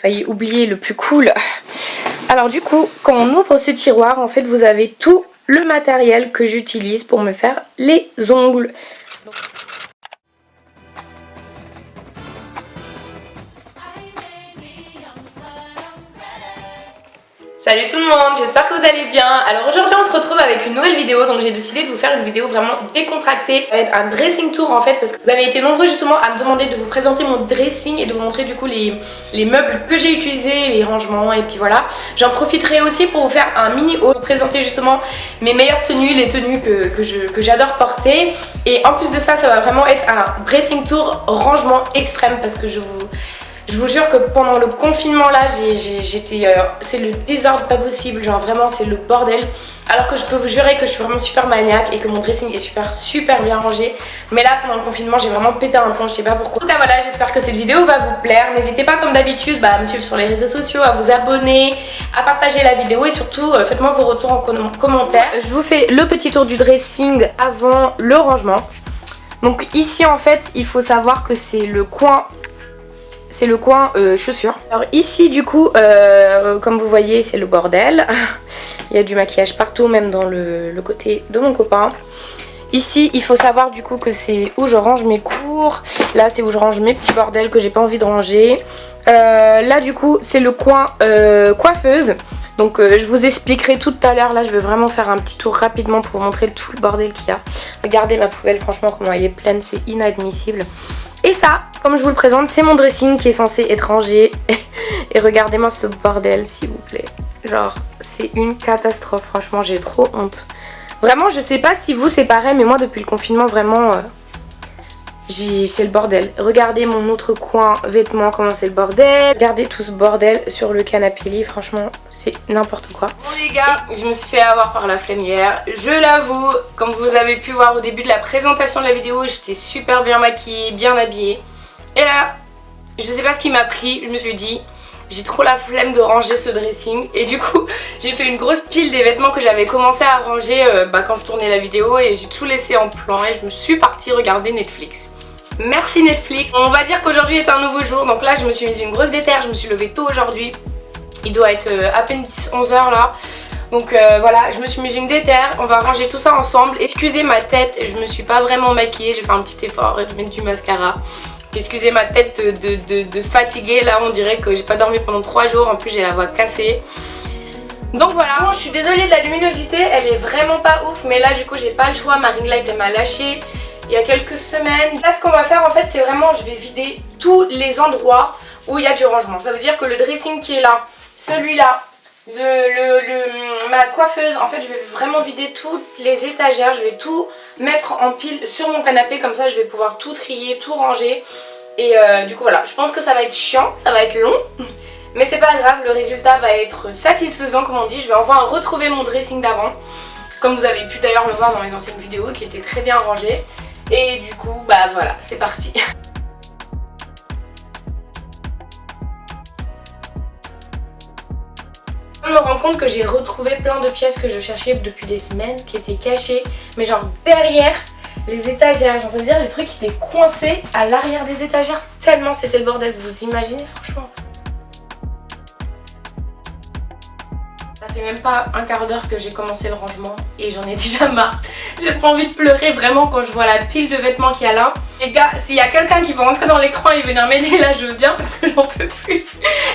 failli oublier le plus cool. Alors du coup, quand on ouvre ce tiroir, en fait vous avez tout le matériel que j'utilise pour me faire les ongles. Salut tout le monde, j'espère que vous allez bien. Alors aujourd'hui on se retrouve avec une nouvelle vidéo, donc j'ai décidé de vous faire une vidéo vraiment décontractée. Ça va être un dressing tour en fait, parce que vous avez été nombreux justement à me demander de vous présenter mon dressing et de vous montrer du coup les meubles que j'ai utilisés, les rangements, et puis voilà. J'en profiterai aussi pour vous faire un mini haul, vous présenter justement mes meilleures tenues, les tenues que j'adore porter. Et en plus de ça, ça va vraiment être un dressing tour rangement extrême, parce que je vous jure que pendant le confinement là, c'est le désordre pas possible, genre vraiment c'est le bordel. Alors que je peux vous jurer que je suis vraiment super maniaque et que mon dressing est super bien rangé. Mais là pendant le confinement j'ai vraiment pété un plomb, je sais pas pourquoi. En tout cas voilà, j'espère que cette vidéo va vous plaire. N'hésitez pas comme d'habitude à me suivre sur les réseaux sociaux, à vous abonner, à partager la vidéo et surtout faites-moi vos retours en commentaire. Je vous fais le petit tour du dressing avant le rangement. Donc ici en fait il faut savoir que c'est le coin chaussures. Alors ici du coup comme vous voyez c'est le bordel. Il y a du maquillage partout, même dans le côté de mon copain. Ici il faut savoir du coup que c'est où je range mes cours. Là c'est où je range mes petits bordels que j'ai pas envie de ranger. Là du coup c'est le coin coiffeuse. Donc je vous expliquerai tout à l'heure. Là je vais vraiment faire un petit tour rapidement pour vous montrer tout le bordel qu'il y a. Regardez ma poubelle, franchement comment elle est pleine, c'est inadmissible. Et ça, comme je vous le présente, c'est mon dressing qui est censé être rangé. Et regardez-moi ce bordel s'il vous plaît. Genre c'est une catastrophe, franchement j'ai trop honte. Vraiment je sais pas si vous c'est pareil, mais moi depuis le confinement vraiment c'est le bordel. Regardez mon autre coin vêtements, comment c'est le bordel. Regardez tout ce bordel sur le canapé lit, franchement c'est n'importe quoi. Bon les gars, je me suis fait avoir par la flemme hier, je l'avoue. Comme vous avez pu voir au début de la présentation de la vidéo, j'étais super bien maquillée, bien habillée. Et là, je sais pas ce qui m'a pris, je me suis dit j'ai trop la flemme de ranger ce dressing. Et du coup j'ai fait une grosse pile des vêtements que j'avais commencé à ranger quand je tournais la vidéo. Et j'ai tout laissé en plan et je me suis partie regarder Netflix. Merci Netflix. On va dire qu'aujourd'hui est un nouveau jour. Donc là je me suis mise une grosse déterre, je me suis levée tôt aujourd'hui. Il doit être à peine 10-11 h là. Donc voilà, je me suis mise une déterre. On va ranger tout ça ensemble. Excusez ma tête, je me suis pas vraiment maquillée. J'ai fait un petit effort de mettre du mascara. Excusez ma tête de fatiguée. Là on dirait que j'ai pas dormi pendant 3 jours. En plus j'ai la voix cassée. Donc voilà, bon, je suis désolée de la luminosité, elle est vraiment pas ouf. Mais là du coup j'ai pas le choix, ma ring light elle m'a lâché il y a quelques semaines. Là ce qu'on va faire en fait c'est vraiment, je vais vider tous les endroits où il y a du rangement. Ça veut dire que le dressing qui est là, celui-là, ma coiffeuse, en fait je vais vraiment vider toutes les étagères. Je vais tout mettre en pile sur mon canapé, comme ça je vais pouvoir tout trier, tout ranger. Et du coup voilà, je pense que ça va être chiant, ça va être long. Mais c'est pas grave, le résultat va être satisfaisant comme on dit. Je vais enfin retrouver mon dressing d'avant, comme vous avez pu d'ailleurs le voir dans les anciennes vidéos, qui était très bien rangé. Et du coup bah voilà, c'est parti. Je me rends compte que j'ai retrouvé plein de pièces que je cherchais depuis des semaines, qui étaient cachées, mais genre derrière les étagères. Genre ça veut dire les trucs qui étaient coincés à l'arrière des étagères, tellement c'était le bordel, vous imaginez franchement. Ça fait même pas un quart d'heure que j'ai commencé le rangement et j'en ai déjà marre. J'ai trop envie de pleurer vraiment quand je vois la pile de vêtements qu'il y a là. Les gars, s'il y a quelqu'un qui veut rentrer dans l'écran et venir m'aider là, je veux bien parce que j'en peux plus.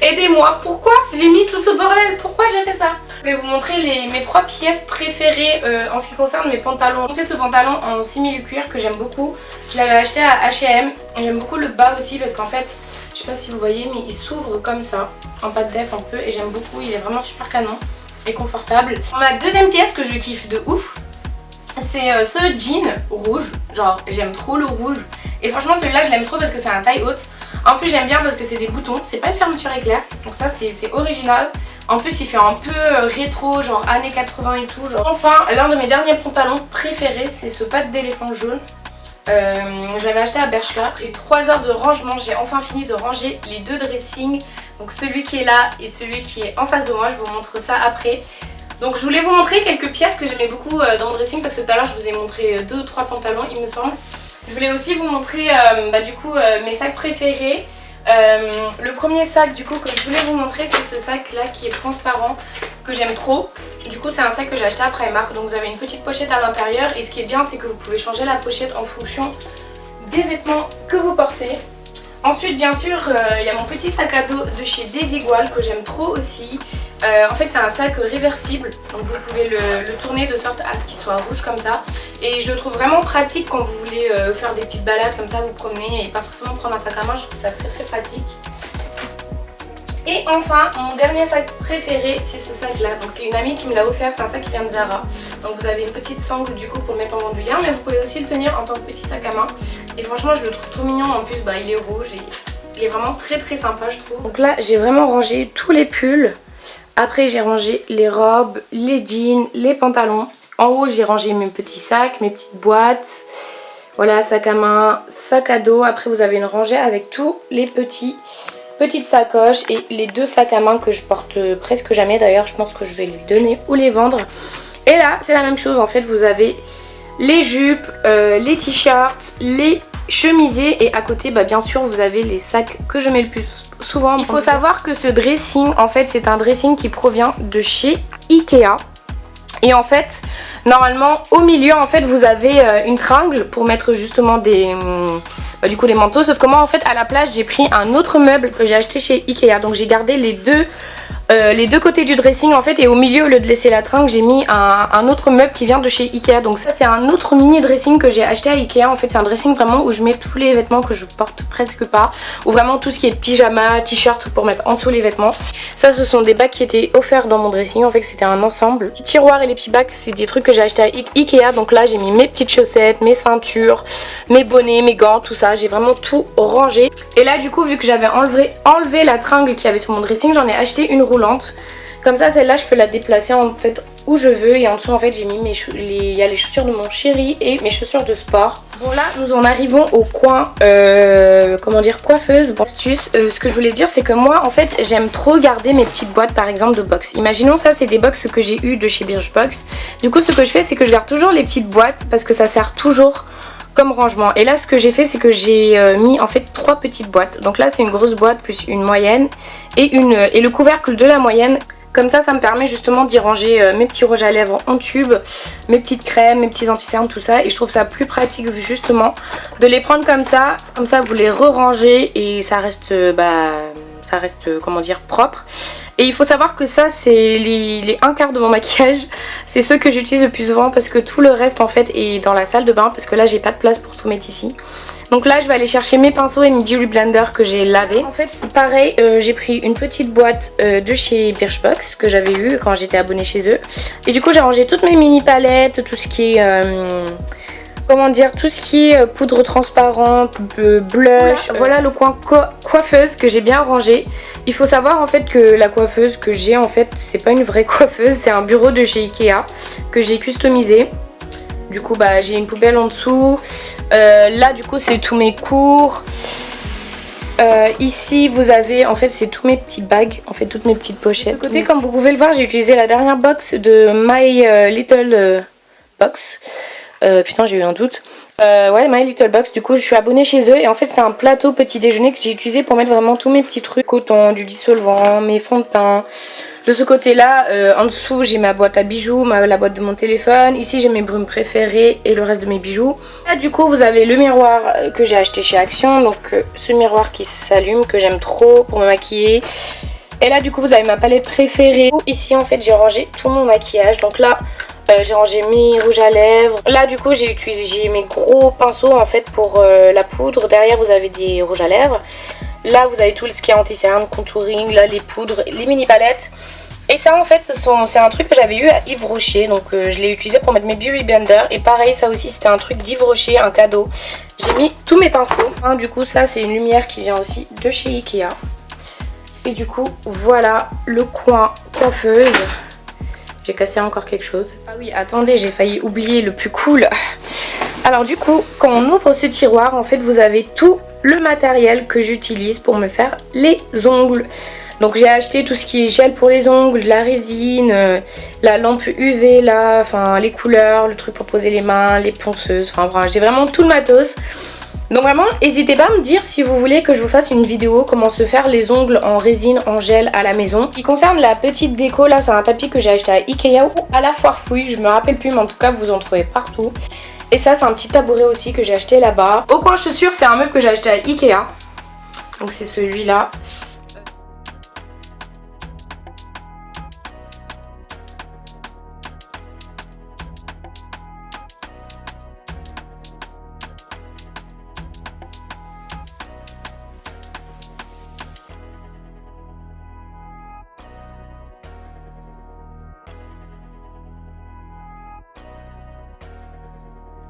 Aidez-moi, pourquoi j'ai mis tout ce bordel? Pourquoi j'ai fait ça? Je vais vous montrer mes 3 pièces préférées en ce qui concerne mes pantalons. Je vais vous montrer ce pantalon en simili cuir que j'aime beaucoup. Je l'avais acheté à H&M. J'aime beaucoup le bas aussi parce qu'en fait, je sais pas si vous voyez, mais il s'ouvre comme ça, en pâte def un peu, et j'aime beaucoup, il est vraiment super canon et confortable. Ma deuxième pièce que je kiffe de ouf, c'est ce jean rouge. Genre j'aime trop le rouge et franchement celui-là je l'aime trop parce que c'est un taille haute. En plus j'aime bien parce que c'est des boutons, c'est pas une fermeture éclair, donc ça c'est original. En plus il fait un peu rétro, genre années 80 et tout genre. Enfin l'un de mes derniers pantalons préférés, c'est ce patte d'éléphant jaune. Je l'avais acheté à Bershka. Après 3 heures de rangement, j'ai enfin fini de ranger les 2 dressings. Donc celui qui est là et celui qui est en face de moi, je vous montre ça après. Donc je voulais vous montrer quelques pièces que j'aimais beaucoup dans mon dressing, parce que tout à l'heure je vous ai montré 2 ou 3 pantalons il me semble. Je voulais aussi vous montrer du coup mes sacs préférés. Le premier sac du coup que je voulais vous montrer, c'est ce sac là qui est transparent, que j'aime trop. Du coup c'est un sac que j'ai acheté à Primark, donc vous avez une petite pochette à l'intérieur et ce qui est bien c'est que vous pouvez changer la pochette en fonction des vêtements que vous portez. Ensuite bien sûr il y a mon petit sac à dos de chez Desigual que j'aime trop aussi. En fait c'est un sac réversible, donc vous pouvez le tourner de sorte à ce qu'il soit rouge comme ça. Et je le trouve vraiment pratique quand vous voulez faire des petites balades comme ça, vous promener et pas forcément prendre un sac à main, je trouve ça très très pratique. Et enfin mon dernier sac préféré c'est ce sac là, donc c'est une amie qui me l'a offert, c'est un sac qui vient de Zara. Donc vous avez une petite sangle du coup pour le mettre en bandoulière, mais vous pouvez aussi le tenir en tant que petit sac à main. Et franchement je le trouve trop mignon, en plus bah, il est rouge et il est vraiment très très sympa je trouve. Donc là j'ai vraiment rangé tous les pulls. Après j'ai rangé les robes, les jeans, les pantalons. En haut j'ai rangé mes petits sacs, mes petites boîtes. Voilà, sac à main, sac à dos. Après vous avez une rangée avec tous les petites sacoches et les deux sacs à main que je porte presque jamais. D'ailleurs je pense que je vais les donner ou les vendre. Et là c'est la même chose en fait, vous avez les jupes, les t-shirts, les chemisiers et à côté bah, bien sûr vous avez les sacs que je mets le plus souvent. Il faut savoir que ce dressing en fait c'est un dressing qui provient de chez Ikea. Et en fait normalement au milieu en fait vous avez une tringle pour mettre justement du coup les manteaux. Sauf que moi en fait à la place j'ai pris un autre meuble que j'ai acheté chez Ikea. Donc j'ai gardé les deux côtés du dressing en fait, et au milieu au lieu de laisser la tringle j'ai mis un autre meuble qui vient de chez Ikea. Donc ça c'est un autre mini dressing que j'ai acheté à Ikea. En fait c'est un dressing vraiment où je mets tous les vêtements que je porte presque pas, ou vraiment tout ce qui est pyjama, t-shirt pour mettre en dessous les vêtements. Ça ce sont des bacs qui étaient offerts dans mon dressing, en fait c'était un ensemble. Les petits tiroirs et les petits bacs c'est des trucs que j'ai acheté à Ikea. Donc là j'ai mis mes petites chaussettes, mes ceintures, mes bonnets, mes gants, tout ça, j'ai vraiment tout rangé. Et là du coup vu que j'avais enlevé la tringle qu'il y avait sur mon dressing, j'en ai acheté une roulante. Comme ça celle-là je peux la déplacer en fait où je veux, et en dessous en fait j'ai mis il y a les chaussures de mon chéri et mes chaussures de sport. Bon là nous en arrivons au coin comment dire, coiffeuse. Bon astuce, ce que je voulais dire c'est que moi en fait j'aime trop garder mes petites boîtes par exemple de box. Imaginons ça c'est des box que j'ai eu de chez Birchbox. Du coup ce que je fais c'est que je garde toujours les petites boîtes parce que ça sert toujours comme rangement. Et là ce que j'ai fait c'est que j'ai mis en fait 3 petites boîtes. Donc là c'est une grosse boîte plus une moyenne et le couvercle de la moyenne. Comme ça me permet justement d'y ranger mes petits rouges à lèvres en tube, mes petites crèmes, mes petits anti-cernes, tout ça. Et je trouve ça plus pratique justement de les prendre comme ça vous les re-rangez et ça reste comment dire, propre. Et il faut savoir que ça c'est les 1/4 de mon maquillage, c'est ceux que j'utilise le plus souvent parce que tout le reste en fait est dans la salle de bain parce que là j'ai pas de place pour tout mettre ici. Donc là je vais aller chercher mes pinceaux et mes Beauty Blender que j'ai lavés. En fait pareil j'ai pris une petite boîte de chez Birchbox que j'avais eu quand j'étais abonnée chez eux. Et du coup j'ai rangé toutes mes mini palettes, tout ce qui est comment dire, tout ce qui est poudre transparente, blush. Voilà le coin coiffeuse que j'ai bien rangé. Il faut savoir en fait que la coiffeuse que j'ai en fait c'est pas une vraie coiffeuse, c'est un bureau de chez Ikea que j'ai customisé. Du coup bah j'ai une poubelle en dessous. Là du coup c'est tous mes cours. Ici vous avez en fait c'est tous mes petites bagues, en fait toutes mes petites pochettes. De côté comme vous pouvez le voir j'ai utilisé la dernière box de My Little Box. Putain j'ai eu un doute. Ouais My Little Box, du coup je suis abonnée chez eux et en fait c'était un plateau petit déjeuner que j'ai utilisé pour mettre vraiment tous mes petits trucs, coton, du dissolvant, mes fonds de teint. De ce côté là en dessous j'ai ma boîte à bijoux, la boîte de mon téléphone. Ici j'ai mes brumes préférées et le reste de mes bijoux. Là du coup vous avez le miroir que j'ai acheté chez Action. Donc ce miroir qui s'allume que j'aime trop pour me maquiller. Et là du coup vous avez ma palette préférée. Ici en fait j'ai rangé tout mon maquillage. Donc là j'ai rangé mes rouges à lèvres. Là du coup j'ai utilisé mes gros pinceaux en fait pour la poudre. Derrière vous avez des rouges à lèvres. Là vous avez tout ce qui est anti-cerne, contouring, là les poudres, les mini palettes. Et ça en fait c'est un truc que j'avais eu à Yves Rocher. Donc je l'ai utilisé pour mettre mes Beauty Blender. Et pareil ça aussi c'était un truc d'Yves Rocher, un cadeau. J'ai mis tous mes pinceaux. Du coup ça c'est une lumière qui vient aussi de chez Ikea. Et du coup voilà le coin coiffeuse. J'ai cassé encore quelque chose. Ah oui attendez j'ai failli oublier le plus cool. Alors du coup quand on ouvre ce tiroir en fait vous avez tout le matériel que j'utilise pour me faire les ongles. Donc j'ai acheté tout ce qui est gel pour les ongles, la résine, la lampe UV là, enfin les couleurs, le truc pour poser les mains, les ponceuses, enfin voilà, j'ai vraiment tout le matos. Donc vraiment, n'hésitez pas à me dire si vous voulez que je vous fasse une vidéo comment se faire les ongles en résine, en gel à la maison. Ce qui concerne la petite déco, là c'est un tapis que j'ai acheté à Ikea ou à la foire fouille, je me rappelle plus mais en tout cas vous en trouvez partout. Et ça c'est un petit tabouret aussi que j'ai acheté là-bas. Au coin chaussures, c'est un meuble que j'ai acheté à Ikea. Donc c'est celui-là.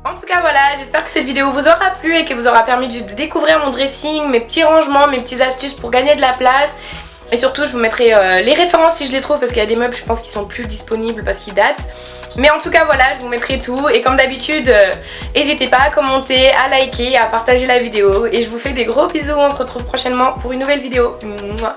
En tout cas voilà, j'espère que cette vidéo vous aura plu et qu'elle vous aura permis de découvrir mon dressing, mes petits rangements, mes petites astuces pour gagner de la place. Et surtout je vous mettrai les références si je les trouve parce qu'il y a des meubles je pense qui sont plus disponibles parce qu'ils datent. Mais en tout cas voilà, je vous mettrai tout et comme d'habitude n'hésitez pas à commenter, à liker, à partager la vidéo. Et je vous fais des gros bisous, on se retrouve prochainement pour une nouvelle vidéo. Mouah.